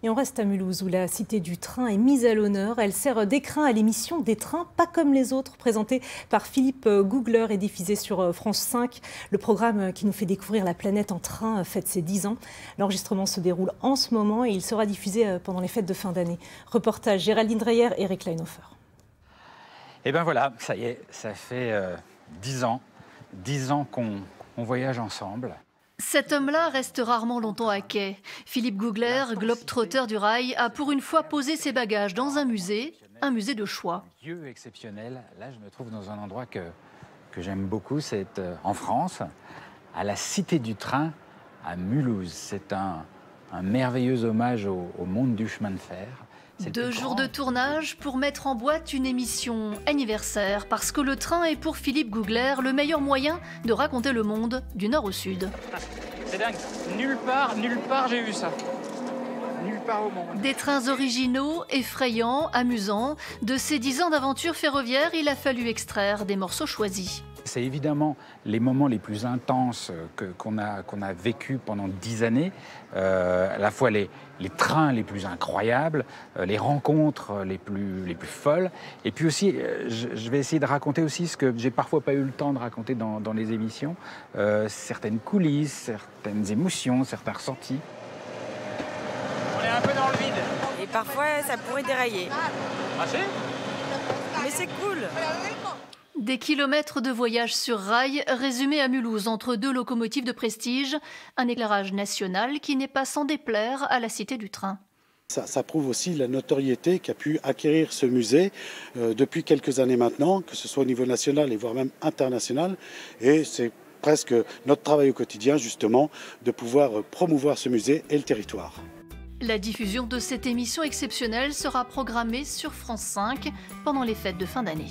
Et on reste à Mulhouse où la cité du train est mise à l'honneur. Elle sert d'écrin à l'émission Des trains pas comme les autres, présentée par Philippe Googler et diffusée sur France 5. Le programme qui nous fait découvrir la planète en train fête ses 10 ans. L'enregistrement se déroule en ce moment et il sera diffusé pendant les fêtes de fin d'année. Reportage Géraldine Dreyer et Eric Leinhofer. Et ben voilà, ça y est, ça fait 10 ans. 10 ans qu'on voyage ensemble. Cet homme-là reste rarement longtemps à quai. Philippe Googler, globe-trotteur du rail, a pour une fois posé ses bagages dans un musée de choix. Un lieu exceptionnel. Là, je me trouve dans un endroit que j'aime beaucoup, c'est en France, à la Cité du Train, à Mulhouse. C'est un merveilleux hommage au monde du chemin de fer. 2 jours de tournage pour mettre en boîte une émission anniversaire, parce que le train est pour Philippe Googler le meilleur moyen de raconter le monde du nord au sud. C'est dingue, nulle part j'ai vu ça. Nulle part au monde. Des trains originaux, effrayants, amusants. De ces 10 ans d'aventure ferroviaire, il a fallu extraire des morceaux choisis. C'est évidemment les moments les plus intenses qu'on a vécu pendant 10 années. À la fois les trains les plus incroyables, les rencontres les plus folles. Et puis aussi, je vais essayer de raconter aussi ce que j'ai parfois pas eu le temps de raconter dans les émissions. Certaines coulisses, certaines émotions, certains ressentis. On est un peu dans le vide. Et parfois, ça pourrait dérailler. Ah si ? Mais c'est cool. Des kilomètres de voyage sur rail résumés à Mulhouse entre 2 locomotives de prestige, un éclairage national qui n'est pas sans déplaire à la Cité du Train. Ça prouve aussi la notoriété qu'a pu acquérir ce musée depuis quelques années maintenant, que ce soit au niveau national et voire même international. Et c'est presque notre travail au quotidien justement de pouvoir promouvoir ce musée et le territoire. La diffusion de cette émission exceptionnelle sera programmée sur France 5 pendant les fêtes de fin d'année.